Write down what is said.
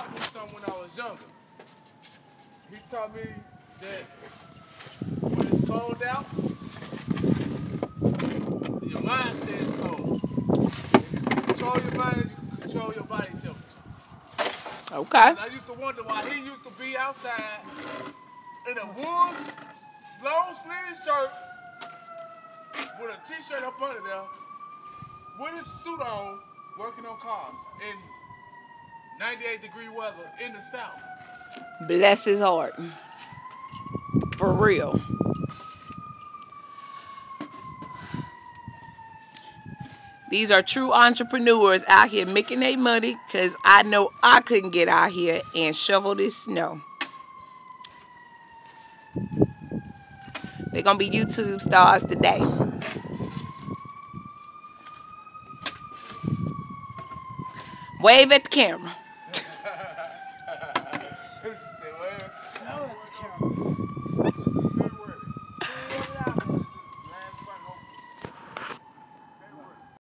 taught me something when I was younger. He taught me that when it's cold out, your mind says cold. If you can control your mind, you can control your body temperature. Okay. And I used to wonder why he used to be outside in a wool long sleeve shirt with a t-shirt up under there, with his suit on, working on cars in 98-degree weather in the South. Bless his heart. For real. These are true entrepreneurs out here making their money, because I know I couldn't get out here and shovel this snow. They're going to be YouTube stars today. Wave at the camera. Say, well, Snow at the camera.